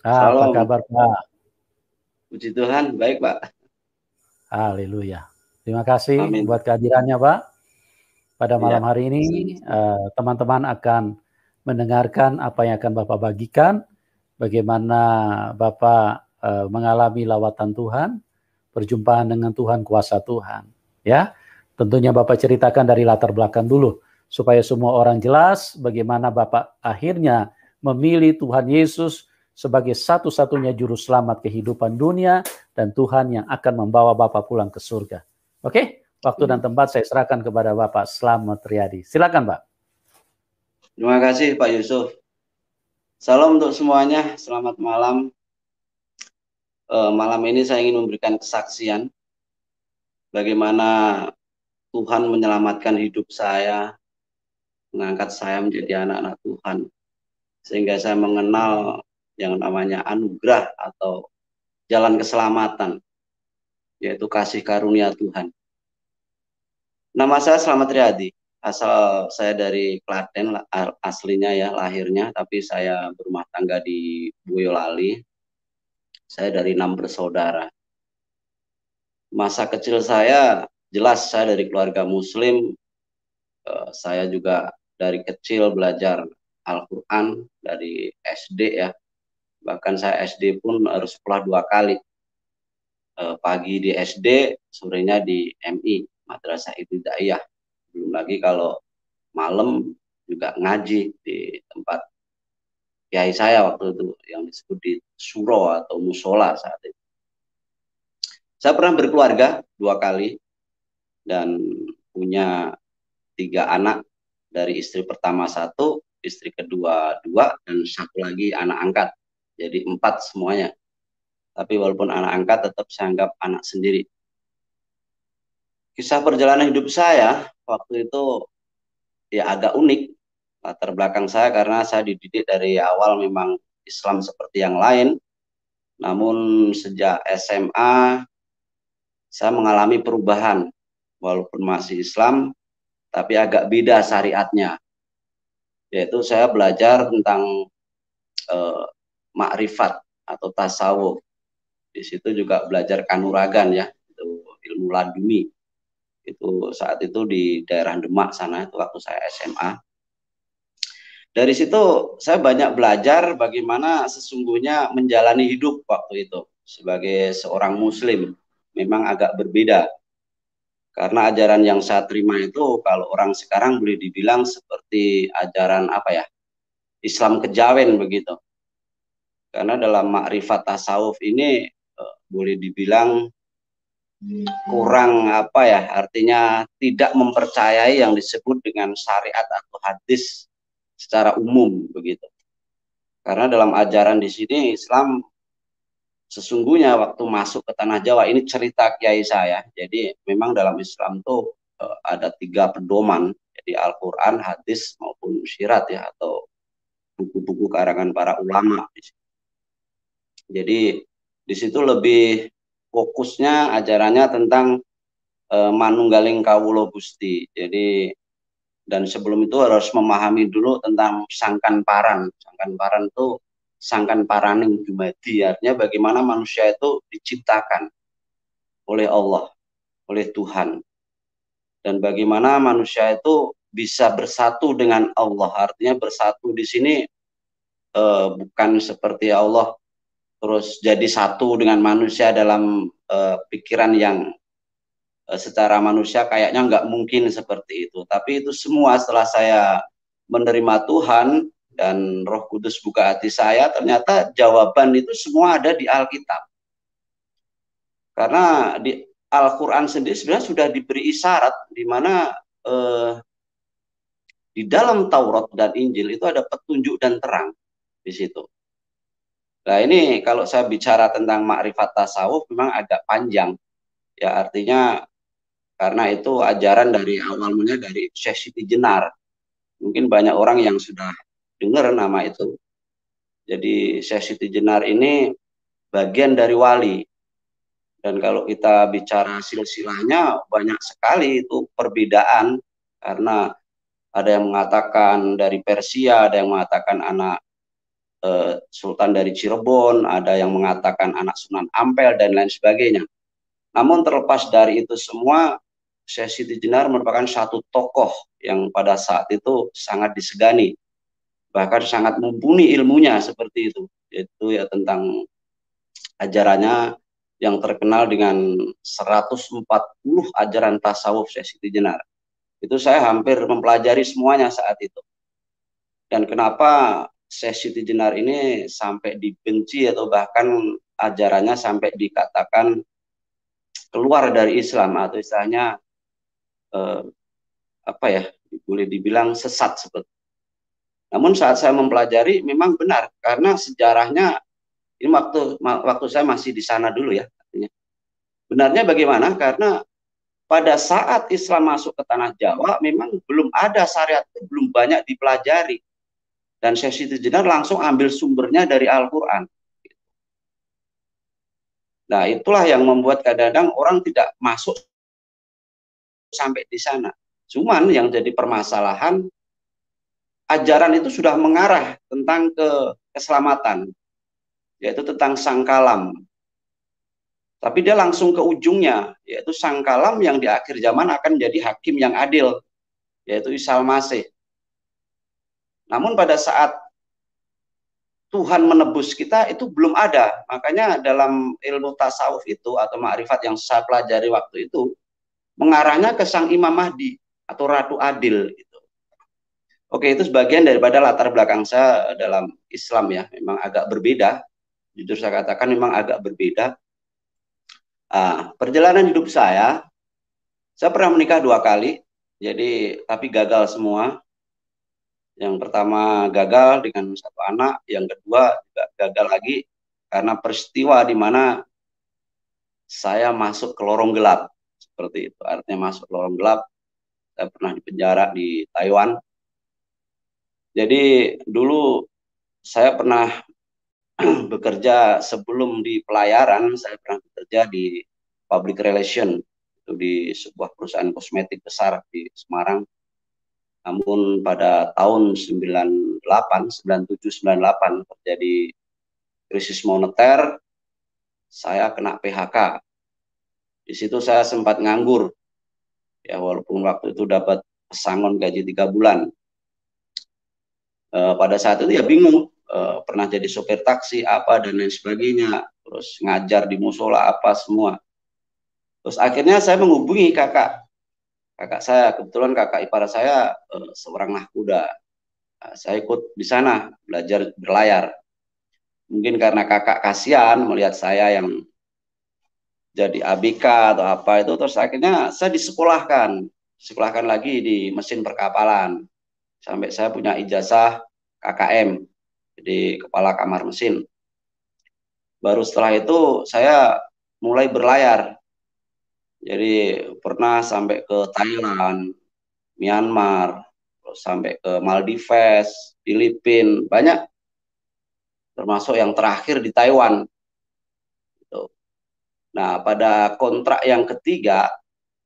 Apa Salam, kabar, Pak? puji Tuhan, baik Pak. Haleluya. Terima kasih Amin. buat kehadirannya, Pak. Pada Iya, malam hari ini, sama-sama. teman-teman akan mendengarkan apa yang akan Bapak bagikan, bagaimana Bapak mengalami lawatan Tuhan, perjumpaan dengan Tuhan, kuasa Tuhan. Ya, tentunya Bapak ceritakan dari latar belakang dulu, supaya semua orang jelas bagaimana Bapak akhirnya memilih Tuhan Yesus sebagai satu-satunya juru selamat kehidupan dunia dan Tuhan yang akan membawa Bapak pulang ke surga. Oke, waktu dan tempat saya serahkan kepada Bapak Slamet Riyadi. Silakan, Pak. Terima kasih Pak Yusuf. Salam untuk semuanya, selamat malam. Malam ini saya ingin memberikan kesaksian bagaimana Tuhan menyelamatkan hidup saya, mengangkat saya menjadi anak-anak Tuhan, sehingga saya mengenal yang namanya anugerah atau jalan keselamatan, yaitu kasih karunia Tuhan. Nama saya Slamet Riyadi. Asal saya dari Klaten, aslinya ya, lahirnya, tapi saya berumah tangga di Boyolali. Saya dari 6 bersaudara. Masa kecil saya, jelas saya dari keluarga Muslim. Saya juga dari kecil belajar Al-Quran dari SD ya. Bahkan saya SD pun harus sekolah 2 kali. Pagi di SD, sorenya di MI, Madrasah Ibtidaiyah. Belum lagi kalau malam juga ngaji di tempat kiai saya waktu itu yang disebut di suro atau musola saat itu. Saya pernah berkeluarga 2 kali dan punya 3 anak, dari istri pertama 1, istri kedua 2, dan 1 lagi anak angkat. Jadi 4 semuanya. Tapi walaupun anak angkat tetap saya anggap anak sendiri. Kisah perjalanan hidup saya waktu itu ya agak unik. Latar belakang saya karena saya dididik dari awal memang Islam seperti yang lain. Namun sejak SMA saya mengalami perubahan. Walaupun masih Islam, tapi agak beda syariatnya. Yaitu saya belajar tentang makrifat atau tasawuf. Di situ juga belajar kanuragan ya, itu ilmu laduni. Itu saat itu di daerah Demak sana, itu waktu saya SMA. Dari situ saya banyak belajar bagaimana sesungguhnya menjalani hidup waktu itu sebagai seorang muslim. Memang agak berbeda. Karena ajaran yang saya terima itu kalau orang sekarang boleh dibilang seperti ajaran apa ya? Islam kejawen begitu. Karena dalam makrifat tasawuf ini boleh dibilang kurang apa ya? Artinya tidak mempercayai yang disebut dengan syariat atau hadis secara umum begitu. Karena dalam ajaran di sini Islam sesungguhnya waktu masuk ke tanah Jawa, ini cerita kiai saya. Jadi memang dalam Islam tuh ada 3 pedoman, jadi Al-Quran, hadis maupun syirat ya, atau buku-buku karangan para ulama. Jadi di situ lebih fokusnya ajarannya tentang manunggaling kawula Gusti. Jadi dan sebelum itu harus memahami dulu tentang sangkan paran. Sangkan paran itu sangkan paraning dumadi, artinya bagaimana manusia itu diciptakan oleh Allah, oleh Tuhan. Dan bagaimana manusia itu bisa bersatu dengan Allah. Artinya bersatu di sini bukan seperti Allah terus jadi satu dengan manusia dalam pikiran yang secara manusia kayaknya nggak mungkin seperti itu. Tapi itu semua setelah saya menerima Tuhan dan Roh Kudus buka hati saya, ternyata jawaban itu semua ada di Alkitab. Karena di Al-Quran sendiri sebenarnya sudah diberi isyarat di mana di dalam Taurat dan Injil itu ada petunjuk dan terang di situ. Nah ini kalau saya bicara tentang makrifat tasawuf memang agak panjang. Ya artinya karena itu ajaran dari awal mulanya dari Syekh Siti Jenar. Mungkin banyak orang yang sudah dengar nama itu. Jadi Syekh Siti Jenar ini bagian dari wali. Dan kalau kita bicara silsilahnya banyak sekali itu perbedaan. Karena ada yang mengatakan dari Persia, ada yang mengatakan anak Sultan dari Cirebon, ada yang mengatakan anak Sunan Ampel, dan lain sebagainya. Namun terlepas dari itu semua, Syekh Siti Jenar merupakan satu tokoh yang pada saat itu sangat disegani, bahkan sangat mumpuni ilmunya seperti itu, yaitu ya tentang ajarannya yang terkenal dengan 140 ajaran tasawuf Syekh Siti Jenar. Itu saya hampir mempelajari semuanya saat itu. Dan kenapa Syekh Siti Jenar ini sampai dibenci atau bahkan ajarannya sampai dikatakan keluar dari Islam, atau istilahnya apa ya, boleh dibilang sesat seperti. Namun saat saya mempelajari memang benar, karena sejarahnya ini waktu saya masih di sana dulu ya. Artinya. Benarnya bagaimana? Karena pada saat Islam masuk ke tanah Jawa memang belum ada syariat, itu belum banyak dipelajari. Dan Syekh Siti Jenar langsung ambil sumbernya dari Al-Quran. Nah, itulah yang membuat kadang-kadang orang tidak masuk sampai di sana. Cuman yang jadi permasalahan, ajaran itu sudah mengarah tentang keselamatan, yaitu tentang sang kalam. Tapi dia langsung ke ujungnya, yaitu sang kalam yang di akhir zaman akan menjadi hakim yang adil, yaitu Isa Al-Masih. Namun pada saat Tuhan menebus kita itu belum ada. Makanya dalam ilmu tasawuf itu atau ma'rifat yang saya pelajari waktu itu, mengarahnya ke sang Imam Mahdi atau Ratu Adil. Gitu. Oke, itu sebagian daripada latar belakang saya dalam Islam ya. Memang agak berbeda. Jujur saya katakan memang agak berbeda. Perjalanan hidup saya pernah menikah 2 kali. Jadi, tapi gagal semua. Yang pertama gagal dengan 1 anak, yang kedua juga gagal lagi karena peristiwa di mana saya masuk ke lorong gelap. Seperti itu, artinya masuk ke lorong gelap. Saya pernah dipenjara di Taiwan. Jadi dulu saya pernah bekerja sebelum di pelayaran, saya pernah bekerja di public relation, itu di sebuah perusahaan kosmetik besar di Semarang. Namun pada tahun 97, 98 terjadi krisis moneter, saya kena PHK. Di situ saya sempat nganggur, ya walaupun waktu itu dapat pesangon gaji 3 bulan. Pada saat itu ya bingung, pernah jadi sopir taksi apa dan lain sebagainya, terus ngajar di musola apa semua. Terus akhirnya saya menghubungi kakak saya, kebetulan kakak ipar saya seorang nahkuda. Saya ikut di sana belajar berlayar. Mungkin karena kakak kasihan melihat saya yang jadi ABK atau apa itu, terus akhirnya saya disekolahkan lagi di mesin perkapalan sampai saya punya ijazah KKM, jadi kepala kamar mesin. Baru setelah itu saya mulai berlayar. Jadi pernah sampai ke Thailand, Myanmar, terus sampai ke Maldives, Filipina, banyak. Termasuk yang terakhir di Taiwan. Nah, pada kontrak yang ketiga,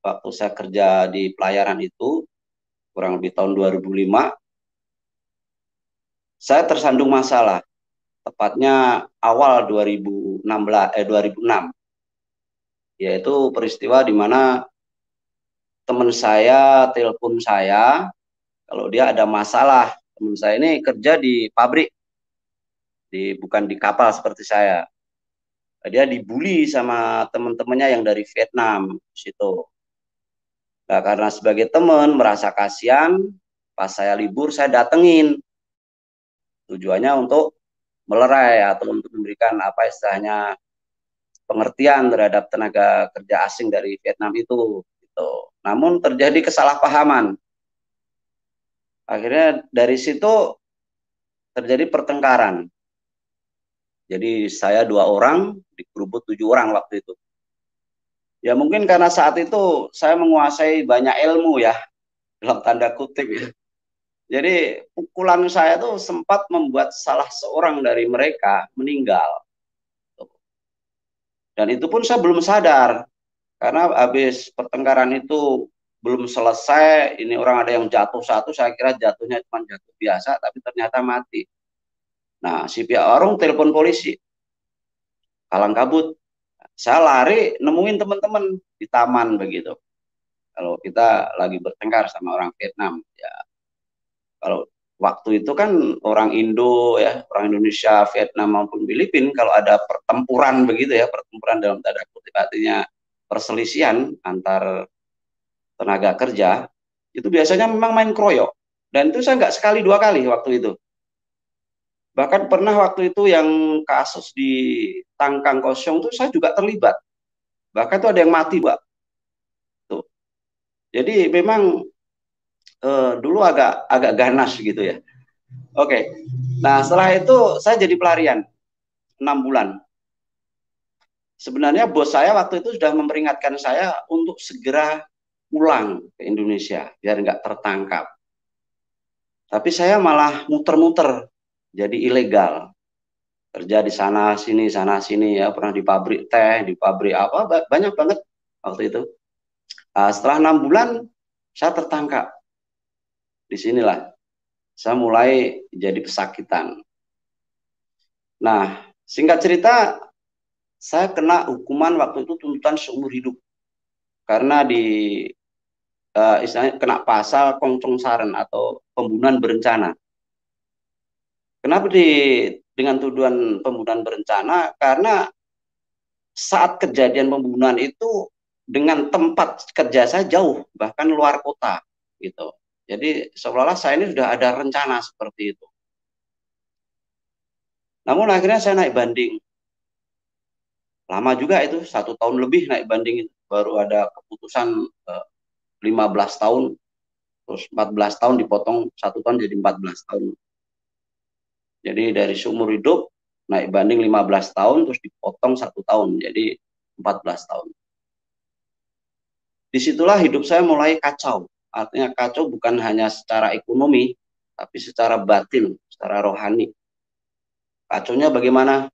waktu saya kerja di pelayaran itu, kurang lebih tahun 2005, saya tersandung masalah. Tepatnya awal 2006. Yaitu peristiwa di mana teman saya telepon saya, kalau dia ada masalah. Teman saya ini kerja di pabrik, bukan di kapal seperti saya. Dia dibully sama teman-temannya yang dari Vietnam situ. Nah, karena sebagai teman merasa kasihan, pas saya libur saya datengin. Tujuannya untuk melerai atau untuk memberikan apa istilahnya pengertian terhadap tenaga kerja asing dari Vietnam itu. Gitu. Namun terjadi kesalahpahaman. Akhirnya dari situ terjadi pertengkaran. Jadi saya 2 orang, dikerubut 7 orang waktu itu. Ya mungkin karena saat itu saya menguasai banyak ilmu ya, dalam tanda kutip ya. Jadi pukulan saya tuh sempat membuat salah seorang dari mereka meninggal. Dan itu pun saya belum sadar, karena habis pertengkaran itu belum selesai, ini orang ada yang jatuh satu, saya kira jatuhnya cuma jatuh biasa, tapi ternyata mati. Nah, si pihak warung telepon polisi, kalang kabut. Saya lari nemuin teman-teman di taman begitu. Kalau kita lagi bertengkar sama orang Vietnam, ya kalau waktu itu kan orang Indo ya, orang Indonesia, Vietnam maupun Filipina, kalau ada pertempuran begitu ya, pertempuran dalam tanda kutip artinya perselisihan antar tenaga kerja, itu biasanya memang main kroyok. Dan itu saya nggak sekali dua kali waktu itu. Bahkan pernah waktu itu yang kasus di Tangkang Kosong itu saya juga terlibat. Bahkan itu ada yang mati, Pak. Tuh. Jadi memang dulu agak ganas gitu ya. Oke. Nah, setelah itu saya jadi pelarian 6 bulan. Sebenarnya bos saya waktu itu sudah memperingatkan saya untuk segera pulang ke Indonesia biar nggak tertangkap. Tapi saya malah muter-muter jadi ilegal. Kerja di sana sini ya, pernah di pabrik teh, di pabrik apa, banyak banget waktu itu. Setelah 6 bulan saya tertangkap. Disinilah saya mulai jadi pesakitan. Nah, singkat cerita, saya kena hukuman waktu itu tuntutan seumur hidup karena istilahnya kena pasal kongcongsaran atau pembunuhan berencana. Kenapa dengan tuduhan pembunuhan berencana? Karena saat kejadian pembunuhan itu dengan tempat kerja saya jauh, bahkan luar kota gitu. Jadi seolah-olah saya ini sudah ada rencana seperti itu. Namun akhirnya saya naik banding. Lama juga itu, 1 tahun lebih naik banding. Baru ada keputusan 15 tahun, terus 14 tahun dipotong 1 tahun jadi 14 tahun. Jadi dari seumur hidup naik banding 15 tahun, terus dipotong 1 tahun, jadi 14 tahun. Disitulah hidup saya mulai kacau. Artinya kacau bukan hanya secara ekonomi, tapi secara batin, secara rohani. Kacaunya bagaimana?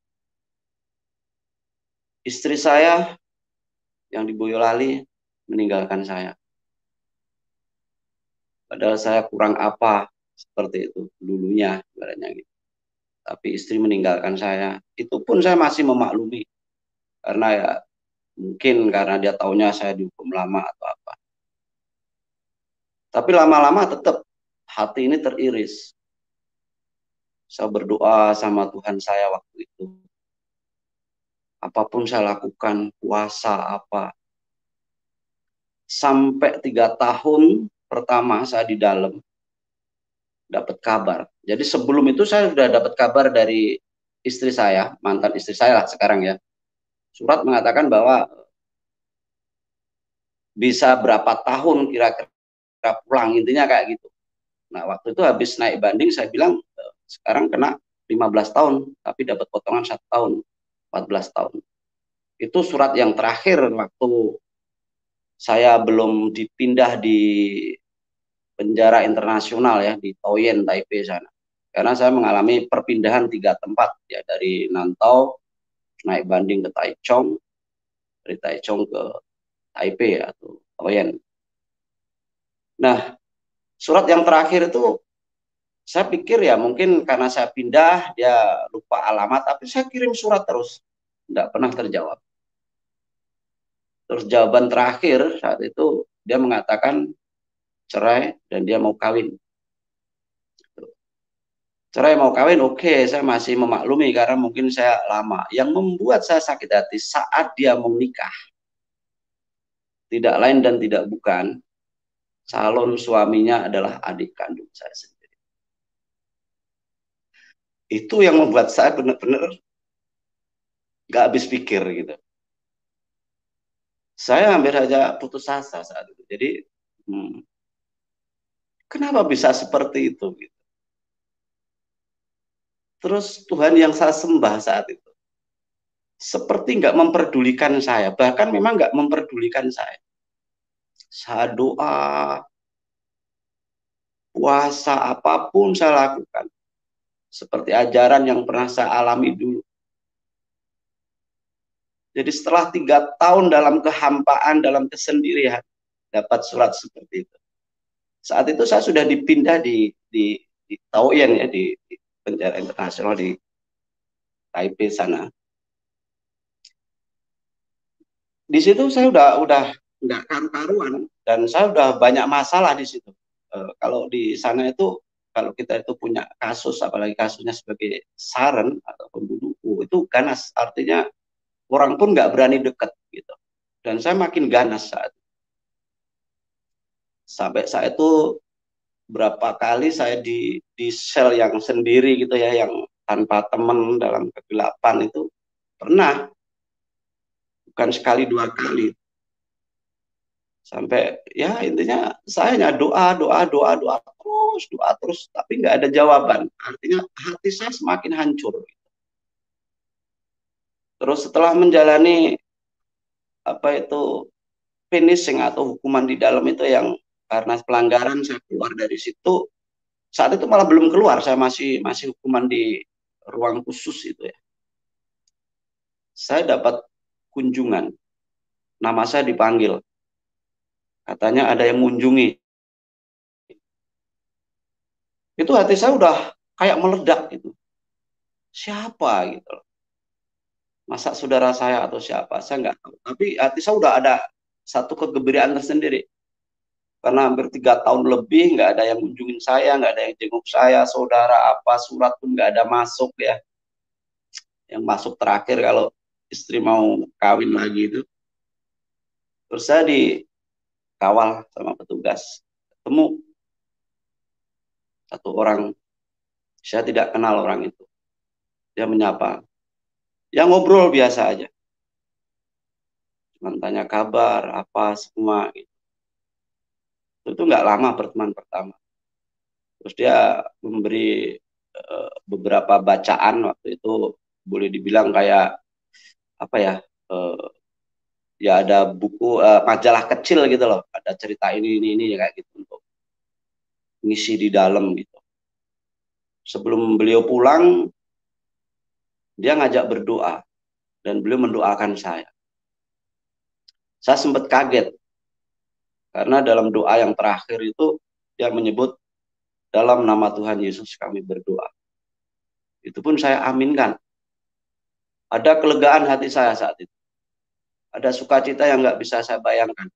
Istri saya yang di Boyolali meninggalkan saya. Padahal saya kurang apa seperti itu dulunya, ibaratnya gitu. Tapi istri meninggalkan saya. Itu pun saya masih memaklumi. Karena ya mungkin karena dia taunya saya dihukum lama atau apa. Tapi lama-lama tetap hati ini teriris. Saya berdoa sama Tuhan saya waktu itu. Apapun saya lakukan, puasa apa. Sampai 3 tahun pertama saya di dalam, dapat kabar. Jadi sebelum itu saya sudah dapat kabar dari istri saya, mantan istri saya lah sekarang ya. Surat mengatakan bahwa bisa berapa tahun kira-kira pulang, intinya kayak gitu. Nah, waktu itu habis naik banding saya bilang sekarang kena 15 tahun tapi dapat potongan 1 tahun, 14 tahun. Itu surat yang terakhir waktu saya belum dipindah di penjara internasional ya di Toyen, Taipei sana. Karena saya mengalami perpindahan 3 tempat ya, dari Nantau naik banding ke Taichung, dari Taichung ke Taipei atau Toyen. Nah, surat yang terakhir itu saya pikir ya mungkin karena saya pindah dia lupa alamat, tapi saya kirim surat terus, tidak pernah terjawab. Terus jawaban terakhir saat itu dia mengatakan cerai dan dia mau kawin. Cerai mau kawin, oke, saya masih memaklumi karena mungkin saya lama. Yang membuat saya sakit hati saat dia mau nikah, tidak lain dan tidak bukan, calon suaminya adalah adik kandung saya sendiri. Itu yang membuat saya benar-benar gak habis pikir gitu. Saya hampir saja putus asa saat itu. Jadi, kenapa bisa seperti itu gitu. Terus Tuhan yang saya sembah saat itu seperti nggak memperdulikan saya, bahkan memang nggak memperdulikan saya. Saya doa, puasa, apapun saya lakukan. Seperti ajaran yang pernah saya alami dulu. Jadi setelah 3 tahun dalam kehampaan, dalam kesendirian, dapat surat seperti itu. Saat itu saya sudah dipindah di Taoyuan ya, di penjara internasional di Taipei sana. Di situ saya udah nggak karu-karuan dan saya udah banyak masalah di situ. Kalau di sana itu kalau kita itu punya kasus, apalagi kasusnya sebagai saran atau pembunuh, itu ganas, artinya orang pun nggak berani dekat gitu. Dan saya makin ganas sampai saya itu berapa kali saya di sel yang sendiri gitu ya, yang tanpa teman dalam kegelapan itu pernah, bukan sekali dua kali. Sampai ya intinya saya hanya doa terus tapi nggak ada jawaban, artinya hati saya semakin hancur. Terus setelah menjalani apa itu finishing atau hukuman di dalam itu, yang karena pelanggaran saya keluar dari situ, saat itu malah belum keluar, saya masih hukuman di ruang khusus itu ya, saya dapat kunjungan, nama saya dipanggil, katanya ada yang mengunjungi. Itu hati saya udah kayak meledak gitu, siapa gitu loh, masa saudara saya atau siapa, saya nggak tahu, tapi hati saya udah ada satu kegembiraan tersendiri, karena hampir 3 tahun lebih nggak ada yang kunjungin saya, nggak ada yang jenguk saya, saudara apa, surat pun nggak ada masuk ya, yang masuk terakhir kalau istri mau kawin lagi itu. Terus saya dikawal sama petugas, ketemu satu orang, saya tidak kenal orang itu, dia menyapa, yang ngobrol biasa aja, cuma tanya kabar apa semua gitu. Itu nggak lama pertemuan pertama, terus dia memberi beberapa bacaan, waktu itu boleh dibilang kayak apa ya, ya ada buku majalah kecil gitu loh, ada cerita ini kayak gitu untuk ngisi di dalam gitu. Sebelum beliau pulang, dia ngajak berdoa dan beliau mendoakan saya. Saya sempat kaget karena dalam doa yang terakhir itu dia menyebut dalam nama Tuhan Yesus kami berdoa. Itu pun saya aminkan. Ada kelegaan hati saya saat itu. Ada sukacita yang nggak bisa saya bayangkan.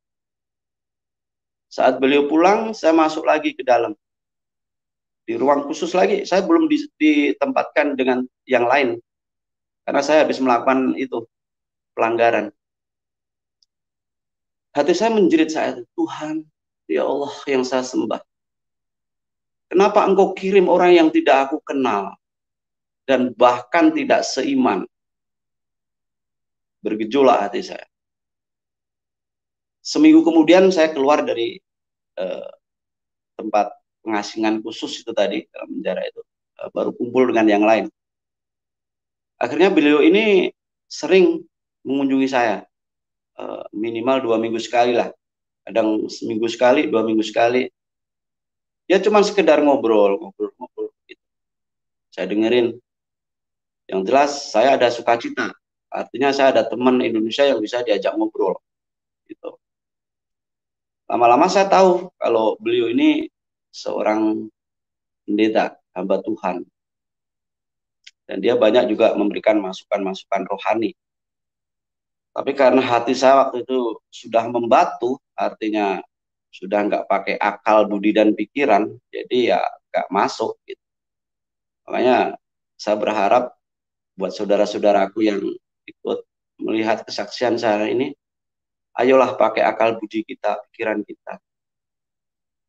Saat beliau pulang, saya masuk lagi ke dalam. Di ruang khusus lagi, saya belum ditempatkan dengan yang lain. Karena saya habis melakukan itu, pelanggaran. Hati saya menjerit saya, Tuhan, ya Allah yang saya sembah. Kenapa engkau kirim orang yang tidak aku kenal, dan bahkan tidak seiman? Bergejolak hati saya. Seminggu kemudian saya keluar dari tempat pengasingan khusus itu tadi, dalam penjara itu, baru kumpul dengan yang lain. Akhirnya beliau ini sering mengunjungi saya, minimal 2 minggu sekali lah, kadang seminggu sekali, 2 minggu sekali. Ya cuma sekedar ngobrol gitu. Saya dengerin. Yang jelas saya ada sukacita, artinya saya ada teman Indonesia yang bisa diajak ngobrol gitu. Lama-lama saya tahu kalau beliau ini seorang pendeta, hamba Tuhan. Dan dia banyak juga memberikan masukan-masukan rohani. Tapi karena hati saya waktu itu sudah membatu, artinya sudah nggak pakai akal, budi, dan pikiran, jadi ya nggak masuk gitu. Makanya saya berharap buat saudara-saudaraku yang ikut melihat kesaksian saya ini, ayolah pakai akal budi kita, pikiran kita,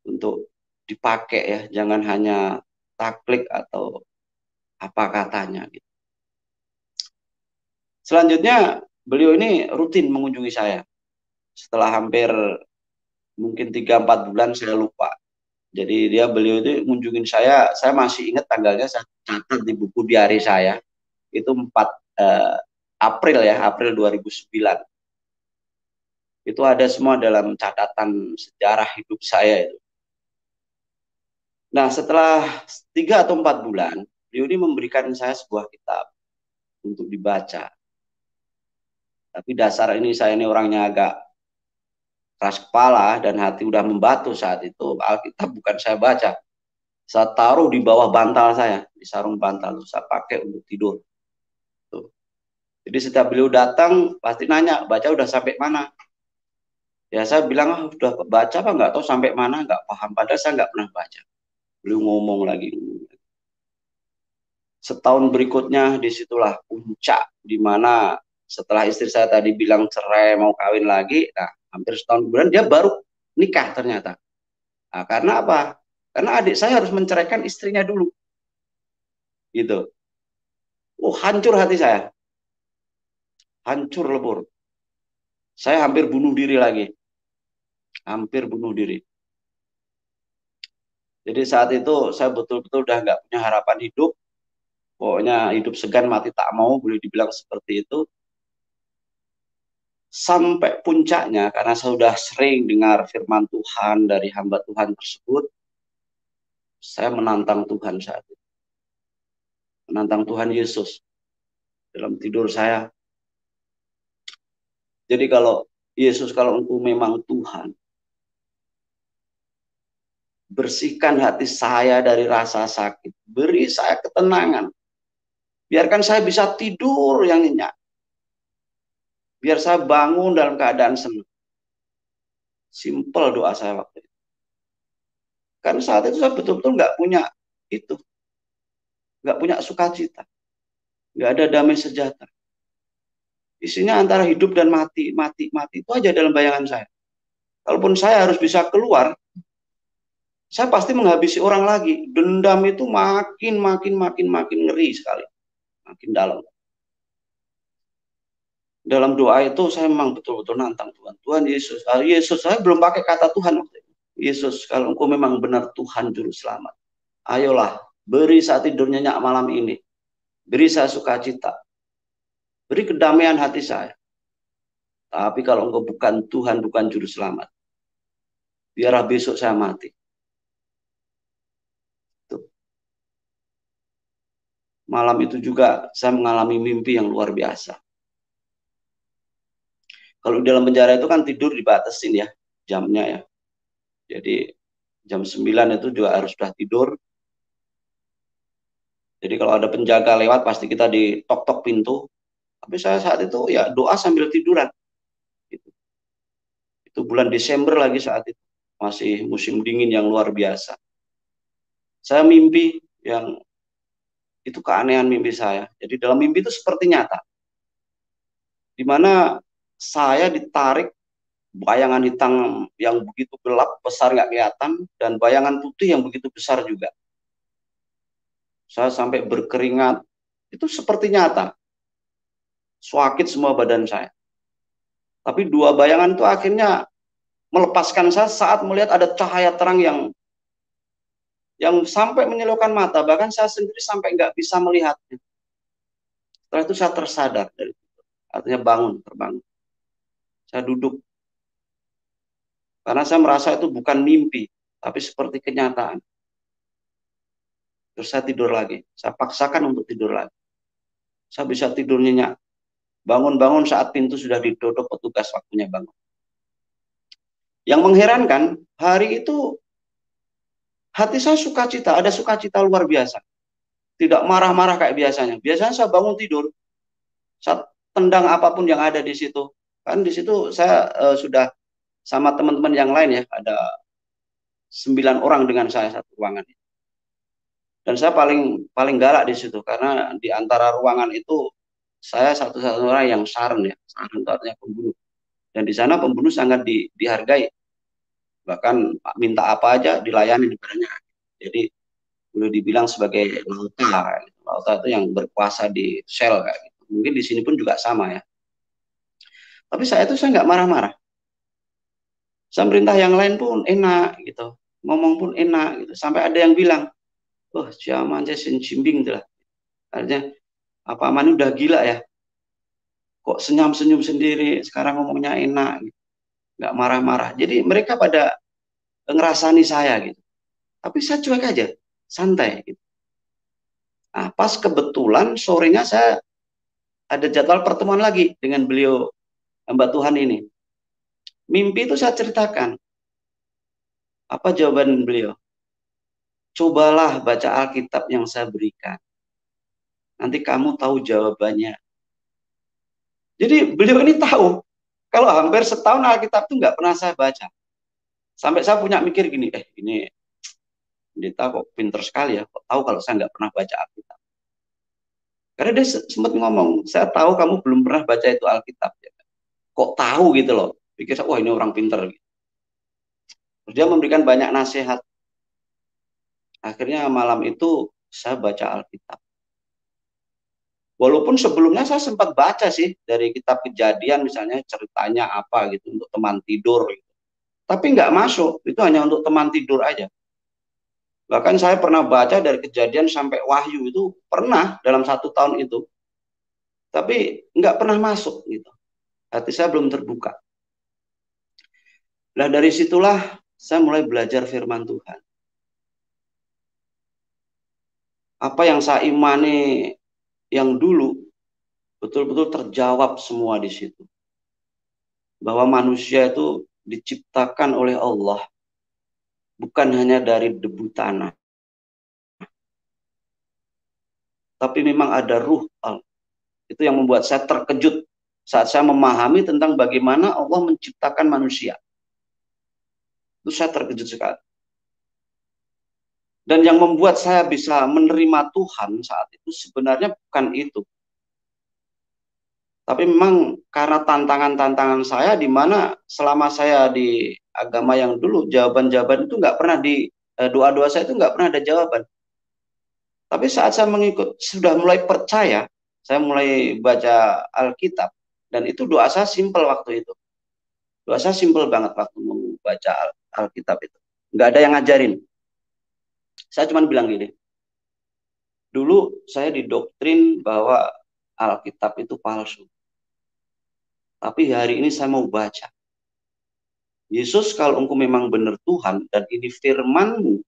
untuk dipakai ya, jangan hanya taklik atau apa katanya gitu. Selanjutnya beliau ini rutin mengunjungi saya. Setelah hampir mungkin 3-4 bulan, saya lupa. Jadi beliau itu mengunjungi saya masih ingat tanggalnya, saya catat di buku diari saya. Itu 4 April ya, April 2009. Itu ada semua dalam catatan sejarah hidup saya itu. Nah, setelah 3 atau 4 bulan, beliau ini memberikan saya sebuah kitab untuk dibaca. Tapi dasar ini saya ini orangnya agak keras kepala dan hati udah membatu saat itu. Alkitab bukan saya baca. Saya taruh di bawah bantal saya, di sarung bantal, saya pakai untuk tidur. Tuh. Jadi setiap beliau datang, pasti nanya, baca udah sampai mana? Ya saya bilang, ah, udah baca apa nggak tahu sampai mana, nggak paham. Padahal saya nggak pernah baca. Beliau ngomong lagi. Setahun berikutnya, disitulah puncak, di mana setelah istri saya tadi bilang cerai, mau kawin lagi, nah hampir setahun kemudian dia baru nikah ternyata. Nah, karena apa? Karena adik saya harus menceraikan istrinya dulu. Gitu. Hancur hati saya. Hancur lebur. Saya hampir bunuh diri lagi. Hampir bunuh diri. Jadi saat itu saya betul-betul udah nggak punya harapan hidup. Pokoknya hidup segan mati tak mau, boleh dibilang seperti itu. Sampai puncaknya, karena saya sudah sering dengar firman Tuhan dari hamba Tuhan tersebut, saya menantang Tuhan saat itu. Menantang Tuhan Yesus dalam tidur saya. Jadi kalau Yesus, kalau engkau memang Tuhan, bersihkan hati saya dari rasa sakit. Beri saya ketenangan. Biarkan saya bisa tidur yang nyenyak. Biar saya bangun dalam keadaan senang. Simple doa saya waktu itu. Karena saat itu saya betul-betul nggak punya itu. Nggak punya sukacita. Nggak ada damai sejahtera. Isinya antara hidup dan mati. Mati itu aja dalam bayangan saya. Kalaupun saya harus bisa keluar, saya pasti menghabisi orang lagi. Dendam itu makin ngeri sekali. Makin dalam. Dalam doa itu saya memang betul-betul nantang Tuhan. Tuhan Yesus. Yesus, saya belum pakai kata Tuhan waktu itu. Yesus, kalau engkau memang benar Tuhan Juru Selamat, ayolah, beri saya tidur nyenyak malam ini. Beri saya sukacita. Beri kedamaian hati saya. Tapi kalau engkau bukan Tuhan, bukan Juru Selamat, biarlah besok saya mati. Tuh. Malam itu juga saya mengalami mimpi yang luar biasa. Kalau dalam penjara itu kan tidur dibatasin ya, jamnya ya. Jadi jam 9 itu juga harus sudah tidur. Jadi kalau ada penjaga lewat pasti kita ditok-tok pintu. Tapi saya saat itu ya doa sambil tiduran. Itu bulan Desember lagi saat itu. Masih musim dingin yang luar biasa. Saya mimpi yang itu keanehan mimpi saya. Jadi dalam mimpi itu seperti nyata. Di mana saya ditarik bayangan hitam yang begitu gelap, besar nggak kelihatan, dan bayangan putih yang begitu besar juga. Saya sampai berkeringat. Itu seperti nyata. Sakit semua badan saya. Tapi dua bayangan itu akhirnya melepaskan saya saat melihat ada cahaya terang yang sampai menyilaukan mata. Bahkan saya sendiri sampai nggak bisa melihatnya. Setelah itu saya tersadar dari itu. Artinya terbangun. Saya duduk. Karena saya merasa itu bukan mimpi, tapi seperti kenyataan. Terus saya tidur lagi. Saya paksakan untuk tidur lagi. Saya bisa tidur nyenyak. Bangun-bangun saat pintu sudah ditutup, petugas waktunya bangun. Yang mengherankan, hari itu hati saya sukacita, ada sukacita luar biasa. Tidak marah-marah kayak biasanya. Biasanya saya bangun tidur, saya tendang apapun yang ada di situ. Kan di situ saya sudah sama teman-teman yang lain ya, ada 9 orang dengan saya satu ruangan. Dan saya paling galak di situ karena di antara ruangan itu saya satu-satunya orang yang saren ya, saren itu artinya pembunuh. Dan di sana pembunuh sangat dihargai. Bahkan minta apa aja dilayani depannya. Jadi boleh dibilang sebagai lauta. Lauta itu yang berkuasa di sel kayak gitu. Mungkin di sini pun juga sama ya. Tapi saya nggak marah-marah. Saya perintah yang lain pun enak gitu. Ngomong pun enak gitu. Sampai ada yang bilang, "Oh, zaman saya cimbing lah." Artinya apa Mani udah gila ya? Kok senyum-senyum sendiri, sekarang ngomongnya enak gitu. Nggak marah-marah. Jadi mereka pada ngerasani saya gitu. Tapi saya cuek aja, santai gitu. Nah, pas kebetulan sorenya saya ada jadwal pertemuan lagi dengan beliau hamba Tuhan ini. Mimpi itu saya ceritakan. Apa jawaban beliau? cobalah baca Alkitab yang saya berikan. Nanti kamu tahu jawabannya. Jadi beliau ini tahu, kalau hampir setahun Alkitab itu nggak pernah saya baca. Sampai saya punya mikir gini, ini pendeta kok pinter sekali ya, kok tahu kalau saya nggak pernah baca Alkitab. Karena dia sempat ngomong, saya tahu kamu belum pernah baca itu Alkitab. Ya. Kok tahu gitu loh. Pikir saya, wah ini orang pinter. Terus dia memberikan banyak nasihat. Akhirnya malam itu saya baca Alkitab. Walaupun sebelumnya saya sempat baca sih dari kitab Kejadian misalnya ceritanya apa gitu untuk teman tidur. Gitu. Tapi nggak masuk, itu hanya untuk teman tidur aja. Bahkan saya pernah baca dari Kejadian sampai Wahyu itu pernah dalam 1 tahun itu. Tapi nggak pernah masuk gitu. Hati saya belum terbuka. Nah dari situlah saya mulai belajar firman Tuhan. Apa yang saya imani yang dulu betul-betul terjawab semua di situ. Bahwa manusia itu diciptakan oleh Allah bukan hanya dari debu tanah. Tapi memang ada ruh Allah. Itu yang membuat saya terkejut saat saya memahami tentang bagaimana Allah menciptakan manusia. Itu saya terkejut sekali. Dan yang membuat saya bisa menerima Tuhan saat itu sebenarnya bukan itu. Tapi memang karena tantangan-tantangan saya di mana selama saya di agama yang dulu jawaban-jawaban itu nggak pernah di doa-doa saya itu nggak pernah ada jawaban. Tapi saat saya mengikut sudah mulai percaya, saya mulai baca Alkitab dan itu doa saya simpel waktu itu. Doa saya simpel banget waktu membaca Alkitab itu. Nggak ada yang ngajarin. Saya cuma bilang gini, dulu saya didoktrin bahwa Alkitab itu palsu. Tapi hari ini saya mau baca. Yesus, kalau engkau memang benar Tuhan dan ini firman-Mu,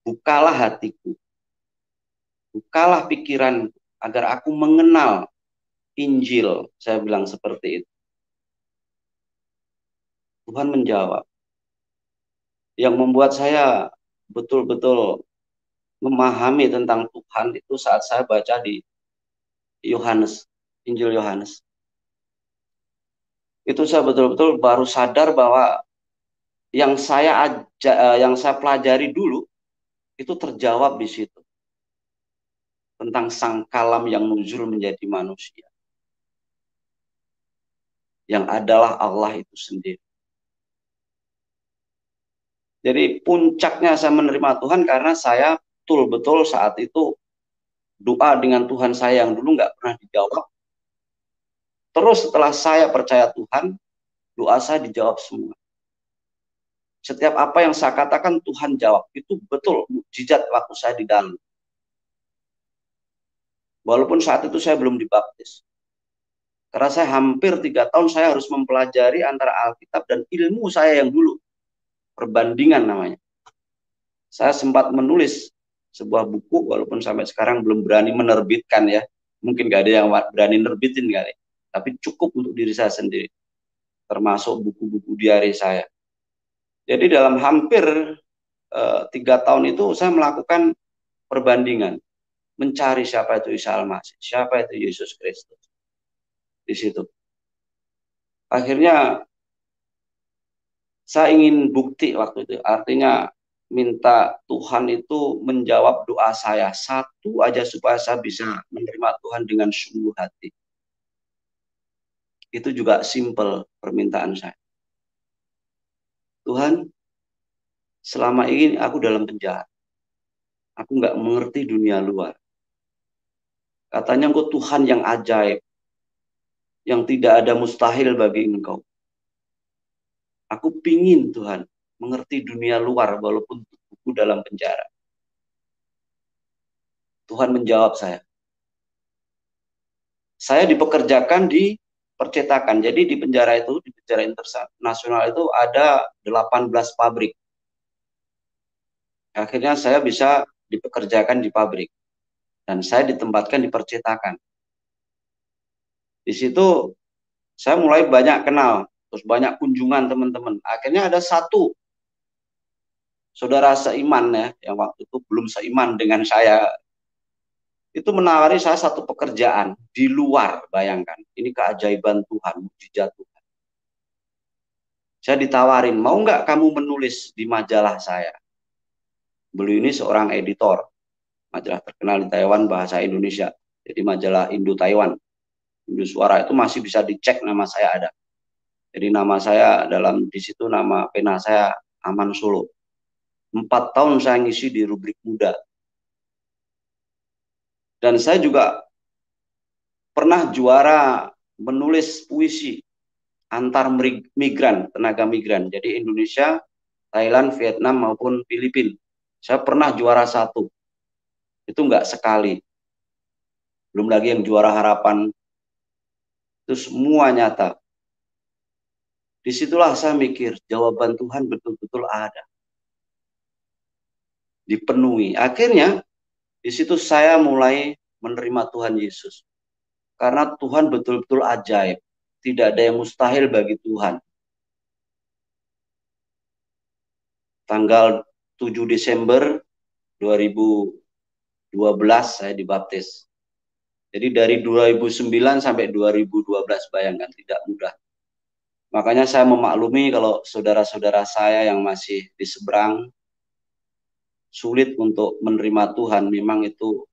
bukalah hatiku, bukalah pikiranku, agar aku mengenal Injil. Saya bilang seperti itu. Tuhan menjawab. Yang membuat saya betul-betul memahami tentang Tuhan itu saat saya baca di Yohanes, Injil Yohanes. Itu saya betul-betul baru sadar bahwa yang saya pelajari dulu itu terjawab di situ. Tentang sang kalam yang nuzul menjadi manusia. Yang adalah Allah itu sendiri. Jadi puncaknya saya menerima Tuhan karena saya betul-betul saat itu doa dengan Tuhan saya yang dulu nggak pernah dijawab. Terus setelah saya percaya Tuhan, doa saya dijawab semua. Setiap apa yang saya katakan Tuhan jawab. Itu betul mukjizat waktu saya di dalam. Walaupun saat itu saya belum dibaptis. Karena saya hampir 3 tahun saya harus mempelajari antara Alkitab dan ilmu saya yang dulu. Perbandingan namanya. Saya sempat menulis sebuah buku, walaupun sampai sekarang belum berani menerbitkan ya. Mungkin gak ada yang berani nerbitin kali. Tapi cukup untuk diri saya sendiri. Termasuk buku-buku diari saya. Jadi dalam hampir 3 tahun itu saya melakukan perbandingan. Mencari siapa itu Isa Al-Masih. Siapa itu Yesus Kristus. Di situ. Akhirnya saya ingin bukti waktu itu. Artinya minta Tuhan itu menjawab doa saya. Satu aja supaya saya bisa menerima Tuhan dengan sungguh hati. Itu juga simple permintaan saya. Tuhan, selama ini aku dalam penjara. Aku nggak mengerti dunia luar. Katanya engkau Tuhan yang ajaib. Yang tidak ada mustahil bagi engkau. Aku pingin Tuhan mengerti dunia luar walaupun tubuhku dalam penjara. Tuhan menjawab saya. Saya dipekerjakan di percetakan. Jadi di penjara itu, di penjara internasional itu ada 18 pabrik. Akhirnya saya bisa dipekerjakan di pabrik. Dan saya ditempatkan di percetakan. Di situ saya mulai banyak kenal. Terus banyak kunjungan teman-teman. Akhirnya ada satu saudara seiman ya, yang waktu itu belum seiman dengan saya, itu menawari saya satu pekerjaan di luar, bayangkan. Ini keajaiban Tuhan, mujizat Tuhan. Saya ditawarin, mau nggak kamu menulis di majalah saya? Beliau ini seorang editor, majalah terkenal di Taiwan bahasa Indonesia. Jadi majalah Indo Taiwan. Indo Suara itu masih bisa dicek, nama saya ada. Jadi nama saya dalam di situ, nama pena saya Aman Solo. 4 tahun saya ngisi di rubrik muda. Dan saya juga pernah juara menulis puisi antar migran, tenaga migran. Jadi Indonesia, Thailand, Vietnam maupun Filipina. Saya pernah juara 1. Itu enggak sekali. Belum lagi yang juara harapan. Itu semua nyata. Disitulah saya mikir, jawaban Tuhan betul-betul ada. Dipenuhi. Akhirnya, di situ saya mulai menerima Tuhan Yesus. Karena Tuhan betul-betul ajaib. Tidak ada yang mustahil bagi Tuhan. Tanggal 7 Desember 2012 saya dibaptis. Jadi dari 2009 sampai 2012, bayangkan, tidak mudah. Makanya saya memaklumi kalau saudara-saudara saya yang masih di seberang sulit untuk menerima Tuhan, memang itu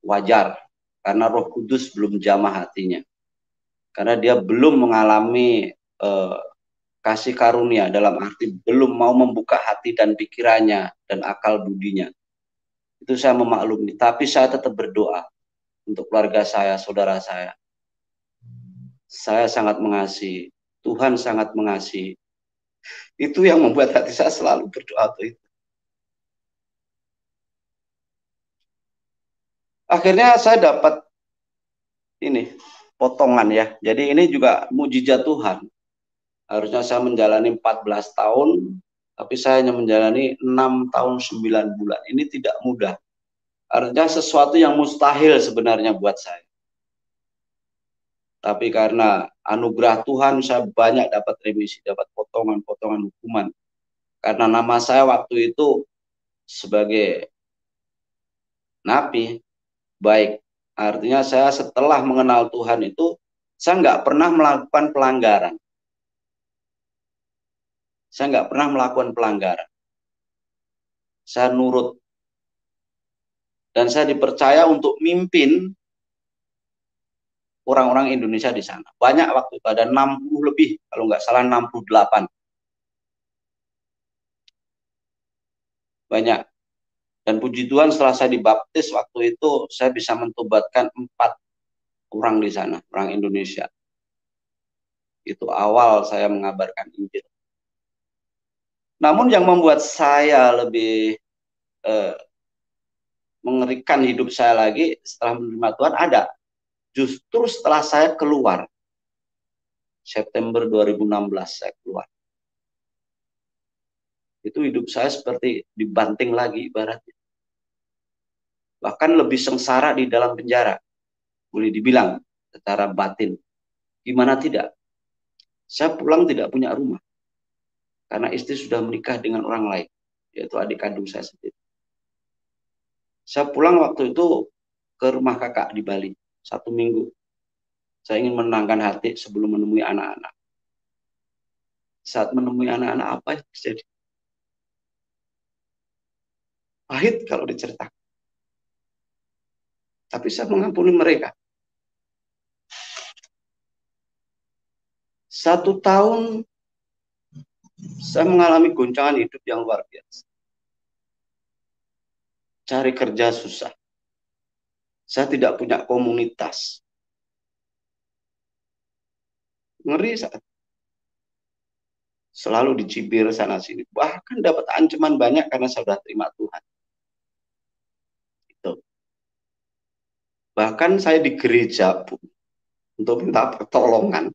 wajar. Karena Roh Kudus belum jamah hatinya. Karena dia belum mengalami kasih karunia, dalam arti belum mau membuka hati dan pikirannya dan akal budinya. Itu saya memaklumi. Tapi saya tetap berdoa untuk keluarga saya, saudara saya. Saya sangat mengasihi. Tuhan sangat mengasihi. Itu yang membuat hati saya selalu berdoa itu. Akhirnya saya dapat ini potongan ya. Jadi ini juga mujizat Tuhan. Harusnya saya menjalani 14 tahun, tapi saya hanya menjalani 6 tahun 9 bulan. Ini tidak mudah. Artinya sesuatu yang mustahil sebenarnya buat saya. Tapi karena anugerah Tuhan, saya banyak dapat remisi, dapat potongan-potongan hukuman. Karena nama saya waktu itu sebagai napi, baik. Artinya saya setelah mengenal Tuhan itu, saya nggak pernah melakukan pelanggaran. Saya nggak pernah melakukan pelanggaran. Saya nurut. Dan saya dipercaya untuk mimpin orang-orang Indonesia di sana. Banyak waktu itu, ada 60 lebih, kalau nggak salah 68. Banyak. Dan puji Tuhan setelah saya dibaptis waktu itu, saya bisa mentobatkan 4 orang di sana, orang Indonesia. Itu awal saya mengabarkan Injil. Namun yang membuat saya lebih mengerikan hidup saya lagi setelah menerima Tuhan ada. Justru setelah saya keluar, September 2016 saya keluar. Itu hidup saya seperti dibanting lagi ibaratnya. Bahkan lebih sengsara di dalam penjara. Boleh dibilang secara batin. Gimana tidak? Saya pulang tidak punya rumah. Karena istri sudah menikah dengan orang lain. Yaitu adik kandung saya sendiri. Saya pulang waktu itu ke rumah kakak di Bali. 1 minggu. Saya ingin menenangkan hati sebelum menemui anak-anak. Saat menemui anak-anak, apa yang terjadi? Pahit kalau diceritakan. Tapi saya mengampuni mereka. 1 tahun saya mengalami goncangan hidup yang luar biasa. Cari kerja susah. Saya tidak punya komunitas. Ngeri saat. Selalu dicibir sana sini. Bahkan dapat ancaman banyak karena saya sudah terima Tuhan. Itu. Bahkan saya di gereja pun untuk minta pertolongan.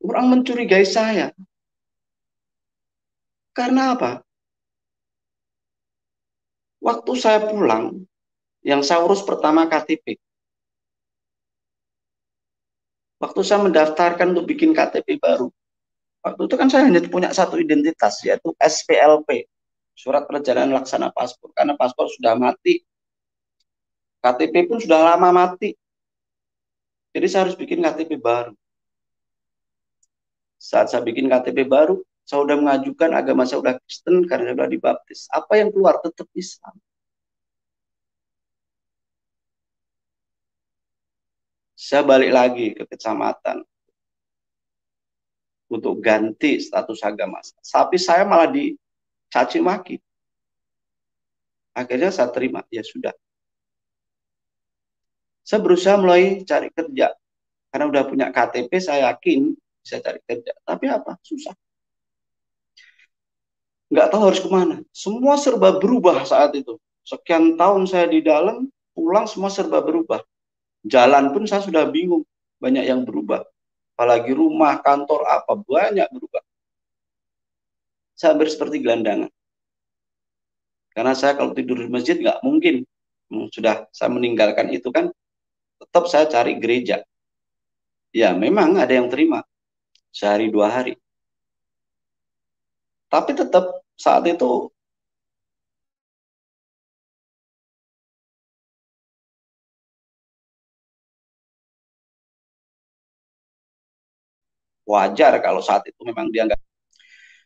Orang mencurigai saya. Karena apa? Waktu saya pulang, yang saya urus pertama KTP. Waktu saya mendaftarkan untuk bikin KTP baru. Waktu itu kan saya hanya punya satu identitas, yaitu SPLP. surat perjalanan laksana paspor, karena paspor sudah mati, KTP pun sudah lama mati. Jadi saya harus bikin KTP baru. Saat saya bikin KTP baru, saya sudah mengajukan agama saya sudah Kristen karena saya sudah dibaptis. Apa yang keluar tetap Islam. Saya balik lagi ke kecamatan untuk ganti status agama. Tapi saya malah dicaci maki. Akhirnya saya terima, ya sudah. Saya berusaha mulai cari kerja. Karena udah punya KTP, saya yakin bisa cari kerja. Tapi apa? Susah. Nggak tahu harus kemana. Semua serba berubah saat itu. Sekian tahun saya di dalam, pulang semua serba berubah. Jalan pun saya sudah bingung. Banyak yang berubah. Apalagi rumah, kantor, apa, banyak berubah. Saya hampir seperti gelandangan. Karena saya kalau tidur di masjid nggak mungkin. Sudah saya meninggalkan itu kan, tetap saya cari gereja. Ya memang ada yang terima. Sehari 2 hari. Tapi tetap saat itu wajar kalau saat itu memang dia nggak.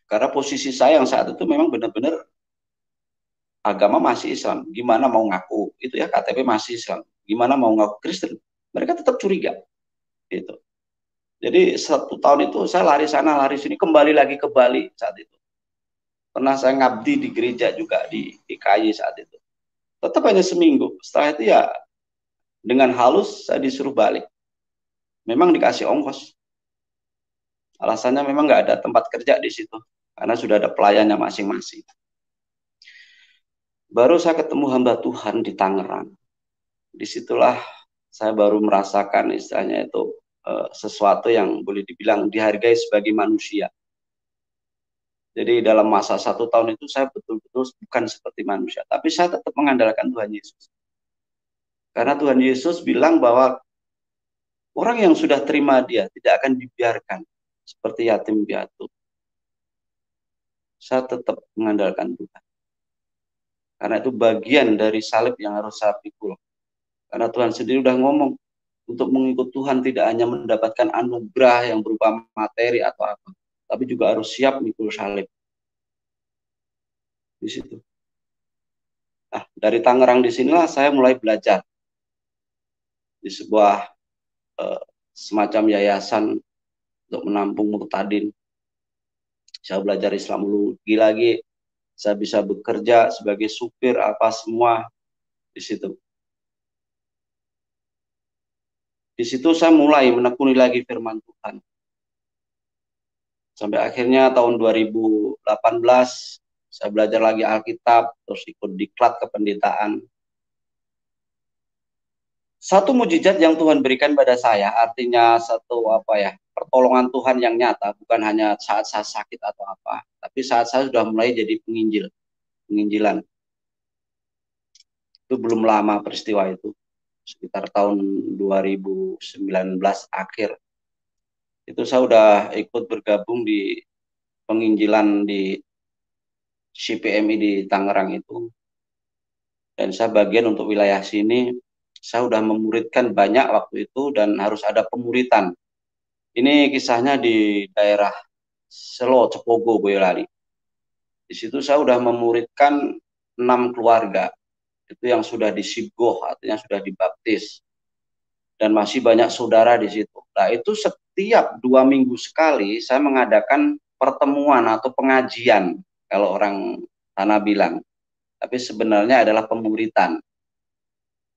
Karena posisi saya yang saat itu memang benar-benar agama masih Islam. Gimana mau ngaku itu ya KTP masih Islam. Gimana mau ngaku Kristen? Mereka tetap curiga. Gitu. Jadi 1 tahun itu saya lari sana lari sini, kembali lagi ke Bali saat itu. Pernah saya ngabdi di gereja juga di KY saat itu. Tetap hanya seminggu. Setelah itu ya dengan halus saya disuruh balik. Memang dikasih ongkos. Alasannya memang nggak ada tempat kerja di situ. Karena sudah ada pelayannya masing-masing. Baru saya ketemu hamba Tuhan di Tangerang. Disitulah saya baru merasakan istilahnya itu sesuatu yang boleh dibilang dihargai sebagai manusia. Jadi dalam masa 1 tahun itu saya betul-betul bukan seperti manusia. Tapi saya tetap mengandalkan Tuhan Yesus. Karena Tuhan Yesus bilang bahwa orang yang sudah terima dia tidak akan dibiarkan seperti yatim piatu. Saya tetap mengandalkan Tuhan. Karena itu bagian dari salib yang harus saya pikul. Karena Tuhan sendiri udah ngomong, untuk mengikut Tuhan tidak hanya mendapatkan anugerah yang berupa materi atau apa, tapi juga harus siap mikul salib. Di situ. Nah, dari Tangerang di sinilah saya mulai belajar di sebuah semacam yayasan untuk menampung murtadin. Saya belajar Islamologi lagi, saya bisa bekerja sebagai supir apa semua di situ. Di situ saya mulai menekuni lagi firman Tuhan. Sampai akhirnya tahun 2018 saya belajar lagi Alkitab, terus ikut diklat kependetaan. Satu mujizat yang Tuhan berikan pada saya, artinya satu pertolongan Tuhan yang nyata, bukan hanya saat saya sakit atau apa, tapi saat saya sudah mulai jadi penginjilan. Itu belum lama peristiwa itu, sekitar tahun 2019 akhir. Itu saya sudah ikut bergabung di penginjilan di CPMI di Tangerang itu. Dan saya bagian untuk wilayah sini, saya sudah memuridkan banyak waktu itu dan harus ada pemuritan. Ini kisahnya di daerah Selo, Cepogo, Boyolali. Di situ saya sudah memuridkan 6 keluarga. Itu yang sudah disibgoh, artinya sudah dibaptis. Dan masih banyak saudara di situ. Nah itu setiap 2 minggu sekali saya mengadakan pertemuan atau pengajian, kalau orang tanah bilang. Tapi sebenarnya adalah pemuritan.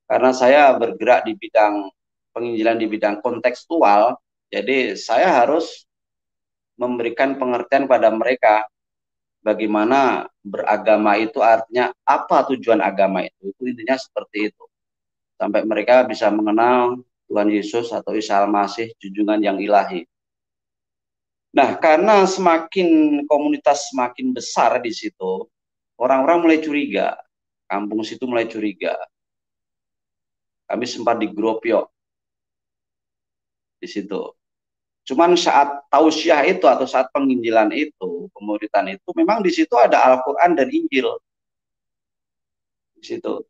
Karena saya bergerak di bidang penginjilan di bidang kontekstual, jadi saya harus memberikan pengertian pada mereka bagaimana beragama itu artinya apa tujuan agama itu intinya seperti itu. Sampai mereka bisa mengenal Tuhan Yesus atau Isa Al-Masih, junjungan yang ilahi. Nah, karena semakin komunitas semakin besar di situ, orang-orang mulai curiga. Kampung situ mulai curiga. Kami sempat di Gropio di situ. Cuman saat tausiah itu atau saat penginjilan itu, pemuritan itu, memang di situ ada Al-Quran dan Injil di situ.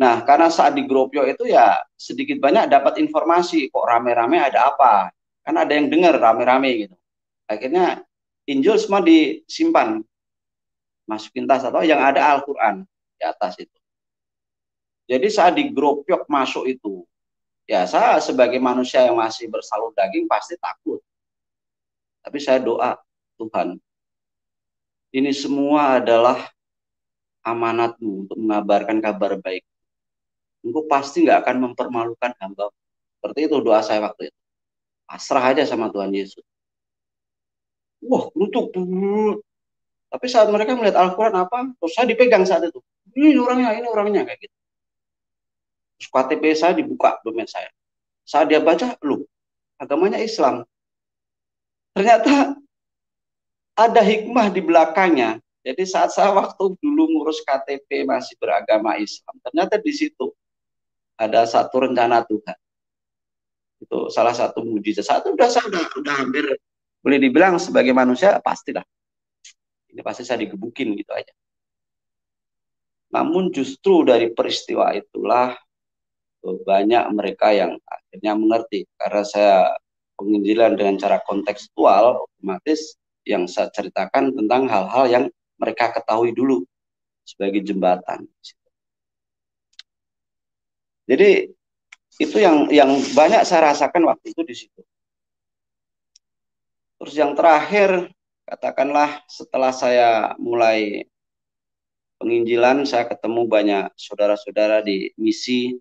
Nah, karena saat di Gropio itu ya sedikit banyak dapat informasi kok rame-rame ada apa. Kan ada yang dengar rame-rame gitu. Akhirnya Injil semua disimpan, masukin tas atau yang ada Al-Quran di atas itu. Jadi saat di Gropiok masuk itu, ya saya sebagai manusia yang masih bersalur daging pasti takut. Tapi saya doa, Tuhan, ini semua adalah amanatmu untuk mengabarkan kabar baik. Engkau pasti nggak akan mempermalukan hamba. Seperti itu doa saya waktu itu. Pasrah aja sama Tuhan Yesus. Wah, untuk tapi saat mereka melihat Al-Quran apa, terus saya dipegang saat itu. Ini orangnya kayak gitu. Terus KTP saya dibuka domain saya. Saat dia baca, loh, agamanya Islam. Ternyata ada hikmah di belakangnya. Jadi saat saya waktu dulu ngurus KTP masih beragama Islam, ternyata di situ ada satu rencana Tuhan. Itu salah satu mujizat. Saat itu udah hampir boleh dibilang sebagai manusia pastilah. Ini pasti saya digebukin gitu aja. Namun justru dari peristiwa itulah banyak mereka yang akhirnya mengerti. Karena saya penginjilan dengan cara kontekstual, otomatis yang saya ceritakan tentang hal-hal yang mereka ketahui dulu sebagai jembatan. Jadi itu yang banyak saya rasakan waktu itu di situ. Terus yang terakhir, katakanlah setelah saya mulai penginjilan, saya ketemu banyak saudara-saudara di misi.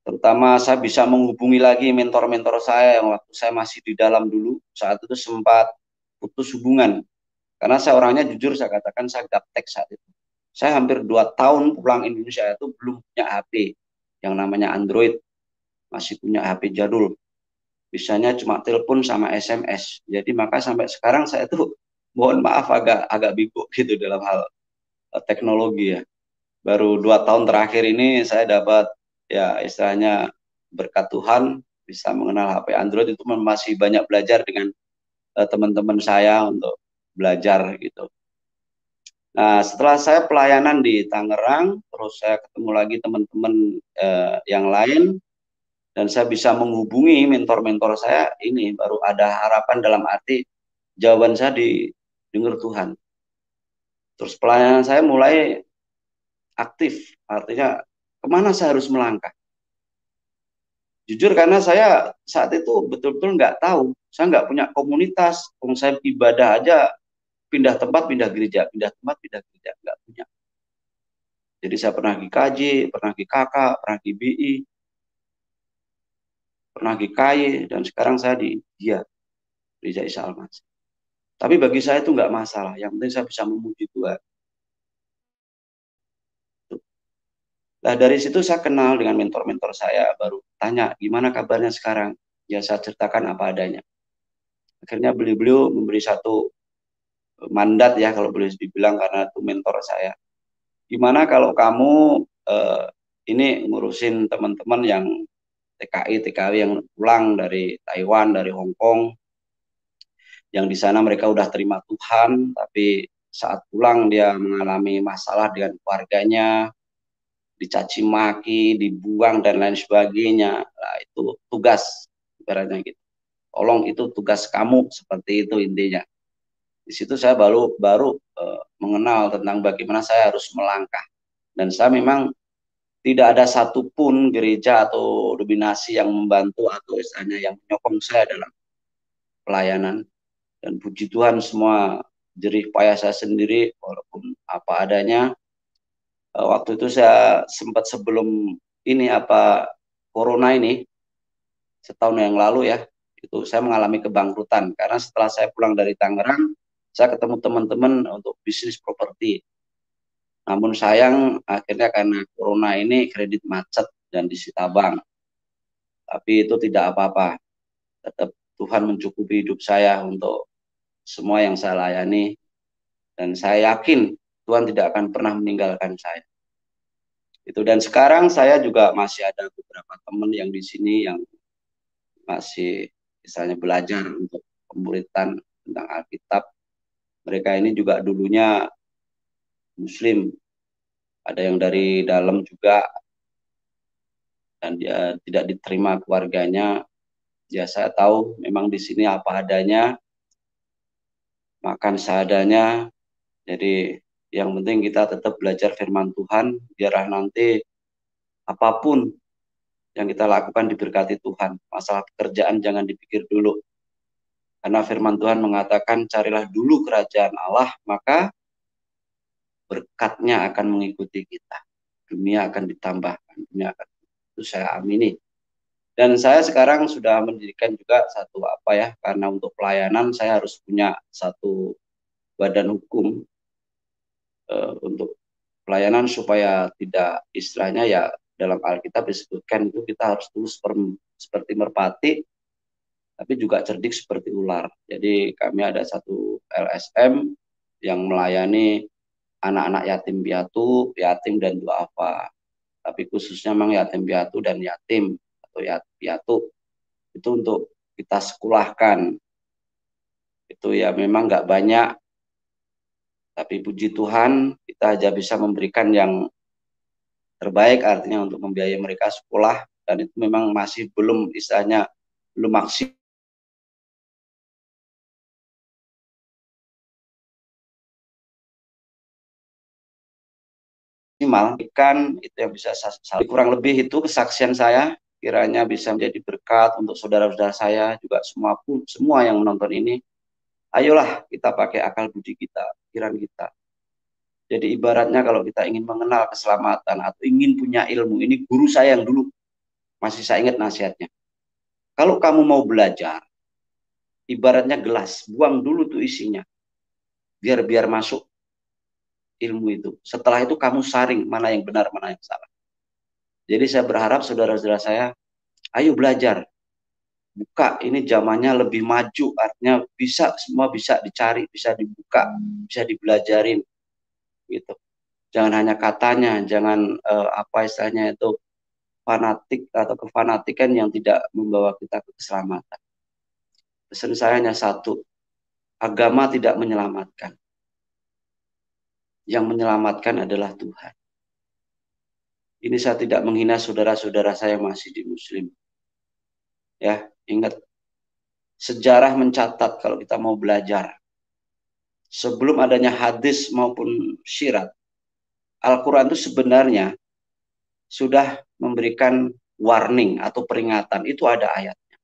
Terutama saya bisa menghubungi lagi mentor-mentor saya yang waktu saya masih di dalam dulu. Saat itu sempat putus hubungan. Karena saya orangnya jujur, saya katakan saya gaptek saat itu. Saya hampir 2 tahun pulang Indonesia itu belum punya HP yang namanya Android. Masih punya HP jadul. Bisanya cuma telepon sama SMS. Jadi maka sampai sekarang saya tuh mohon maaf agak bego gitu dalam hal teknologi ya. Baru 2 tahun terakhir ini saya dapat ya istilahnya berkat Tuhan bisa mengenal HP Android, itu masih banyak belajar dengan teman-teman saya untuk belajar gitu. Nah, setelah saya pelayanan di Tangerang, terus saya ketemu lagi teman-teman yang lain, dan saya bisa menghubungi mentor-mentor saya, ini baru ada harapan dalam arti jawaban saya didengar Tuhan. Terus pelayanan saya mulai aktif, artinya kemana saya harus melangkah. Jujur karena saya saat itu betul-betul nggak tahu, saya nggak punya komunitas, saya ibadah aja pindah tempat, pindah gereja, pindah tempat, pindah gereja, nggak punya. Jadi saya pernah GKJ, pernah GKK, pernah GBI, pernah GKY, dan sekarang saya di dia, Gereja Isa Al-Masih. Tapi bagi saya itu nggak masalah, yang penting saya bisa memuji Tuhan. Nah dari situ saya kenal dengan mentor-mentor saya, baru tanya gimana kabarnya sekarang. Ya saya ceritakan apa adanya. Akhirnya beliau memberi satu mandat ya kalau boleh dibilang, karena itu mentor saya. Gimana kalau kamu ini ngurusin teman-teman yang TKI, TKW yang pulang dari Taiwan, dari Hong Kong, yang di sana mereka udah terima Tuhan, tapi saat pulang dia mengalami masalah dengan keluarganya, dicaci maki, dibuang dan lain sebagainya. Nah, itu tugas ibaratnya gitu. Tolong itu tugas kamu, seperti itu intinya. Di situ saya baru mengenal tentang bagaimana saya harus melangkah. Dan saya memang tidak ada satupun gereja atau dominasi yang membantu atau istilahnya yang menyokong saya dalam pelayanan. Dan puji Tuhan semua jerih payah saya sendiri, walaupun apa adanya. Waktu itu saya sempat sebelum ini corona ini, setahun yang lalu ya, itu saya mengalami kebangkrutan. Karena setelah saya pulang dari Tangerang, saya ketemu teman-teman untuk bisnis properti. Namun sayang akhirnya karena corona ini kredit macet dan disita bank. Tapi itu tidak apa-apa. Tetap Tuhan mencukupi hidup saya untuk semua yang saya layani. Dan saya yakin Tuhan tidak akan pernah meninggalkan saya. Itu, dan sekarang saya juga masih ada beberapa teman yang di sini yang masih misalnya belajar untuk pemuritan tentang Alkitab. Mereka ini juga dulunya Muslim, ada yang dari dalam juga, dan dia tidak diterima keluarganya. Ya saya tahu memang di sini apa adanya, makan seadanya. Jadi yang penting kita tetap belajar firman Tuhan, biarlah nanti apapun yang kita lakukan diberkati Tuhan. Masalah pekerjaan jangan dipikir dulu. Karena firman Tuhan mengatakan carilah dulu kerajaan Allah, maka berkatnya akan mengikuti kita. Dunia akan ditambahkan, dunia akan, itu saya amini. Dan saya sekarang sudah mendirikan juga satu apa ya, karena untuk pelayanan saya harus punya satu badan hukum untuk pelayanan supaya tidak istilahnya ya dalam Alkitab disebutkan itu kita harus tulus seperti merpati tapi juga cerdik seperti ular. Jadi kami ada satu LSM yang melayani anak-anak yatim piatu, yatim dan duafa. Tapi khususnya memang yatim piatu dan yatim atau yatim piatu itu untuk kita sekolahkan. Itu ya memang nggak banyak, tapi puji Tuhan kita aja bisa memberikan yang terbaik, artinya untuk membiayai mereka sekolah, dan itu memang masih belum istilahnya belum maksimal. Kan itu yang bisa saya kurang lebih itu kesaksian saya, kiranya bisa menjadi berkat untuk saudara-saudara saya juga semua yang menonton ini. Ayolah kita pakai akal budi kita, pikiran kita. Jadi ibaratnya kalau kita ingin mengenal keselamatan atau ingin punya ilmu, ini guru saya yang dulu masih saya ingat nasihatnya. Kalau kamu mau belajar, ibaratnya gelas, buang dulu tuh isinya, biar masuk ilmu itu. Setelah itu kamu saring mana yang benar, mana yang salah. Jadi saya berharap saudara-saudara saya, ayo belajar. Buka, ini zamannya lebih maju, artinya bisa semua bisa dicari, bisa dibuka, bisa dibelajarin, gitu. Jangan hanya katanya, jangan apa istilahnya itu fanatik atau kefanatikan yang tidak membawa kita ke keselamatan. Pesan saya hanya satu, agama tidak menyelamatkan. Yang menyelamatkan adalah Tuhan. Ini saya tidak menghina saudara-saudara saya yang masih di Muslim. Ya, ingat, sejarah mencatat kalau kita mau belajar, sebelum adanya hadis maupun syirat, Al-Quran itu sebenarnya sudah memberikan warning atau peringatan, itu ada ayatnya.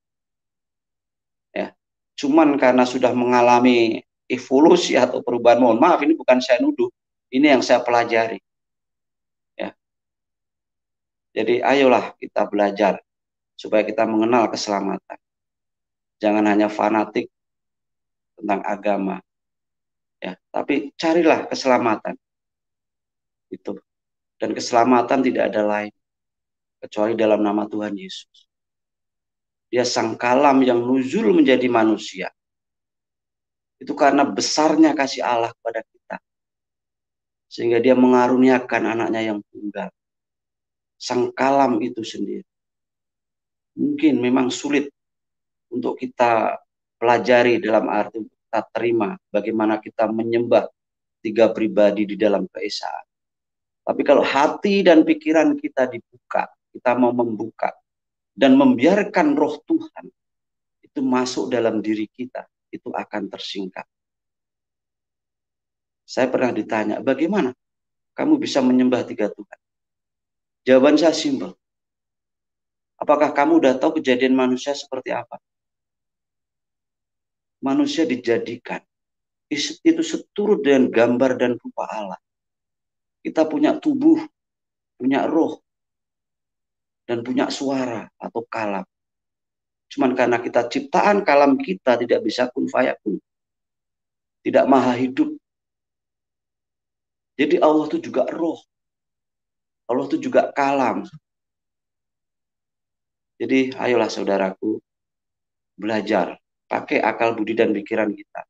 Ya, cuman karena sudah mengalami evolusi atau perubahan, mohon maaf ini bukan saya nuduh, ini yang saya pelajari. Ya, jadi ayolah kita belajar supaya kita mengenal keselamatan. Jangan hanya fanatik tentang agama, ya, tapi carilah keselamatan itu. Dan keselamatan tidak ada lain kecuali dalam nama Tuhan Yesus. Dia sang kalam yang nuzul menjadi manusia. Itu karena besarnya kasih Allah kepada kita. Sehingga dia mengaruniakan anaknya yang tunggal. Sang kalam itu sendiri. Mungkin memang sulit untuk kita pelajari dalam arti kita terima bagaimana kita menyembah tiga pribadi di dalam keesaan. Tapi kalau hati dan pikiran kita dibuka, kita mau membuka dan membiarkan roh Tuhan itu masuk dalam diri kita, itu akan tersingkap. Saya pernah ditanya, bagaimana kamu bisa menyembah tiga Tuhan? Jawaban saya simpel. Apakah kamu udah tahu kejadian manusia seperti apa? Manusia dijadikan itu seturut dengan gambar dan rupa Allah. Kita punya tubuh, punya roh, dan punya suara atau kalam. Cuman karena kita ciptaan kalam kita tidak bisa kun fayakun. Tidak maha hidup. Jadi Allah itu juga roh. Allah itu juga kalam. Jadi ayolah saudaraku, belajar. Pakai akal budi dan pikiran kita.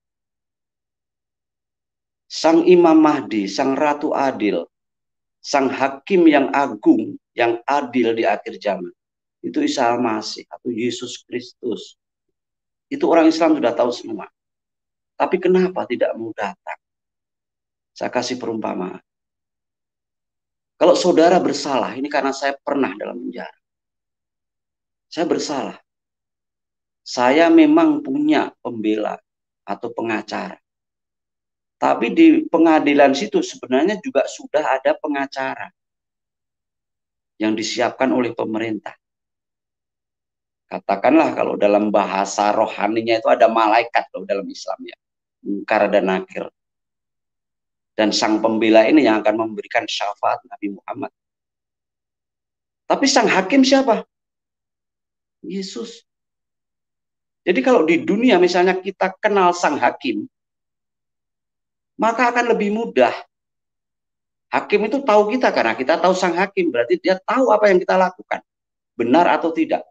Sang Imam Mahdi, Sang Ratu Adil, Sang Hakim yang agung, yang adil di akhir zaman. itu Isa Al-Masih atau Yesus Kristus. Itu orang Islam sudah tahu semua. Tapi kenapa tidak mau datang? Saya kasih perumpamaan. Kalau saudara bersalah, ini karena saya pernah dalam penjara. Saya bersalah. Saya memang punya pembela atau pengacara. Tapi di pengadilan situ sebenarnya juga sudah ada pengacara yang disiapkan oleh pemerintah. Katakanlah kalau dalam bahasa rohaninya itu ada malaikat kalau dalam Islam ya. Munkar dan nakir. Dan sang pembela ini yang akan memberikan syafaat Nabi Muhammad. Tapi sang hakim siapa? Yesus. Jadi kalau di dunia misalnya kita kenal sang hakim, maka akan lebih mudah. Hakim itu tahu kita karena kita tahu sang hakim. Berarti dia tahu apa yang kita lakukan. Benar atau tidak.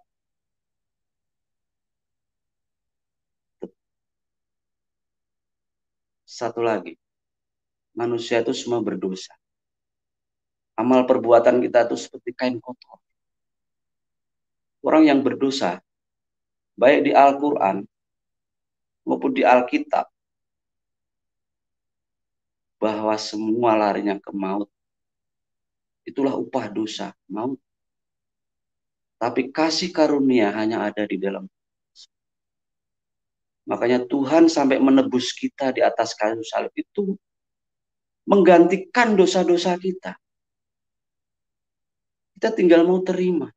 Satu lagi. Manusia itu semua berdosa. Amal perbuatan kita itu seperti kain kotor. Orang yang berdosa, baik di Al-Quran maupun di Alkitab, bahwa semua larinya ke maut. Itulah upah dosa, maut. Tapi kasih karunia hanya ada di dalam. Makanya Tuhan sampai menebus kita di atas kayu salib itu menggantikan dosa-dosa kita. Kita tinggal mau terima.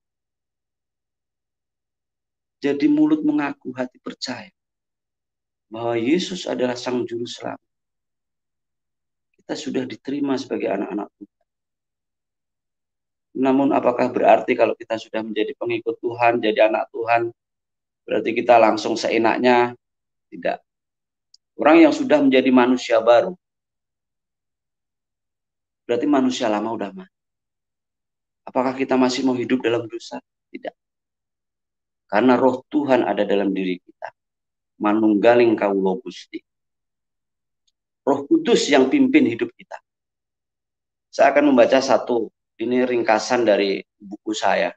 Jadi mulut mengaku, hati percaya bahwa Yesus adalah Sang Juru Selamat. Kita sudah diterima sebagai anak-anak Tuhan. Namun apakah berarti kalau kita sudah menjadi pengikut Tuhan, jadi anak Tuhan, berarti kita langsung seenaknya? Tidak. Orang yang sudah menjadi manusia baru, berarti manusia lama udah mati. Apakah kita masih mau hidup dalam dosa? Tidak. Karena roh Tuhan ada dalam diri kita. Manunggaling kawula Gusti. Roh Kudus yang pimpin hidup kita. Saya akan membaca satu, ini ringkasan dari buku saya,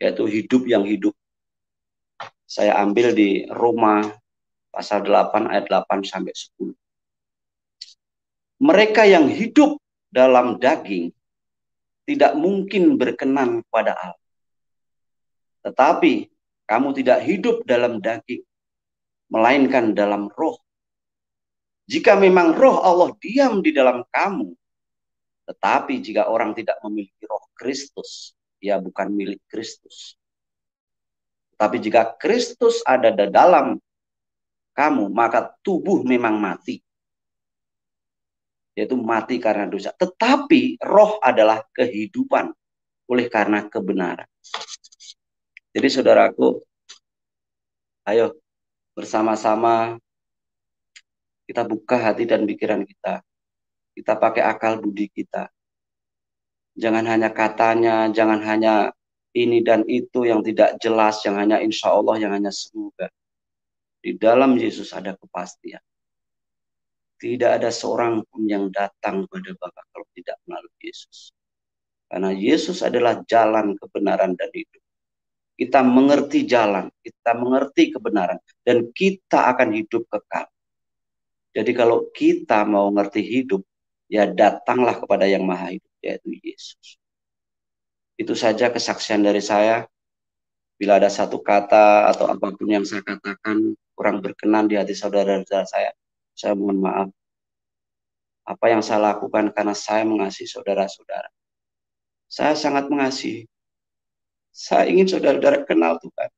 yaitu Hidup yang Hidup. Saya ambil di Roma pasal 8 ayat 8 sampai 10. Mereka yang hidup dalam daging tidak mungkin berkenan kepada Allah. Tetapi kamu tidak hidup dalam daging, melainkan dalam roh. Jika memang roh Allah diam di dalam kamu, tetapi jika orang tidak memiliki roh Kristus, ia bukan milik Kristus. Tapi jika Kristus ada di dalam kamu, maka tubuh memang mati. Yaitu mati karena dosa. Tetapi roh adalah kehidupan oleh karena kebenaran. Jadi saudaraku, ayo bersama-sama kita buka hati dan pikiran kita. Kita pakai akal budi kita. Jangan hanya katanya, jangan hanya ini dan itu yang tidak jelas, yang hanya insya Allah, yang hanya semoga. Di dalam Yesus ada kepastian. Tidak ada seorang pun yang datang kepada Bapa kalau tidak melalui Yesus. Karena Yesus adalah jalan, kebenaran, dan hidup. Kita mengerti jalan, kita mengerti kebenaran, dan kita akan hidup kekal. Jadi kalau kita mau ngerti hidup, ya datanglah kepada yang maha hidup, yaitu Yesus. Itu saja kesaksian dari saya. Bila ada satu kata atau apapun yang saya katakan kurang berkenan di hati saudara-saudara saya mohon maaf. Apa yang saya lakukan karena saya mengasihi saudara-saudara. Saya sangat mengasihi. Saya ingin saudara-saudara kenal Tuhan.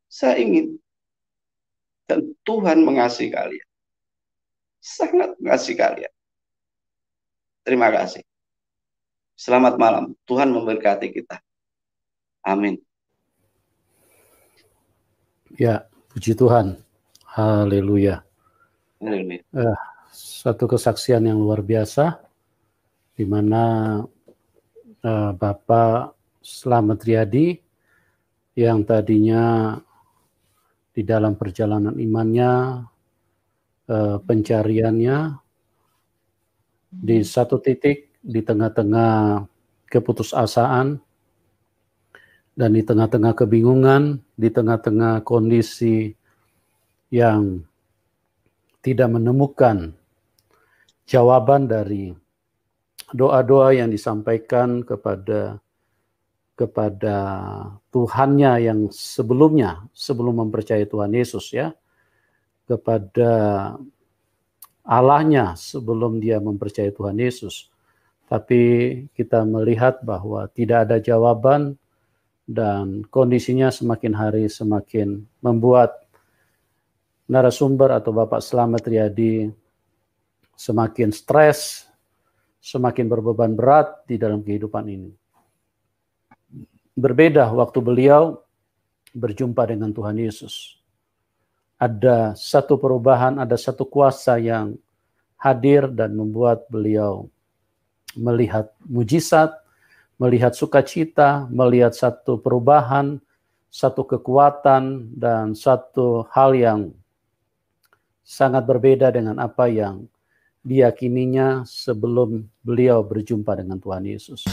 Saya ingin. Dan Tuhan mengasihi kalian. Sangat mengasihi kalian. Terima kasih. Selamat malam. Tuhan memberkati kita. Amin. Ya, puji Tuhan. Haleluya. Haleluya. Satu kesaksian yang luar biasa, di mana Bapak Slamet Riyadi yang tadinya di dalam perjalanan imannya, pencariannya, di satu titik di tengah-tengah keputusasaan, Dan di tengah-tengah kebingungan, di tengah-tengah kondisi yang tidak menemukan jawaban dari doa-doa yang disampaikan kepada Tuhannya yang sebelumnya, sebelum mempercayai Tuhan Yesus ya, kepada Allahnya sebelum dia mempercayai Tuhan Yesus. Tapi kita melihat bahwa tidak ada jawaban dan kondisinya semakin hari semakin membuat narasumber atau Bapak Slamet Riyadi semakin stres, semakin berbeban berat di dalam kehidupan ini. Berbeda waktu beliau berjumpa dengan Tuhan Yesus. Ada satu perubahan, ada satu kuasa yang hadir dan membuat beliau melihat mujizat, melihat sukacita, melihat satu perubahan, satu kekuatan, dan satu hal yang sangat berbeda dengan apa yang diyakininya sebelum beliau berjumpa dengan Tuhan Yesus.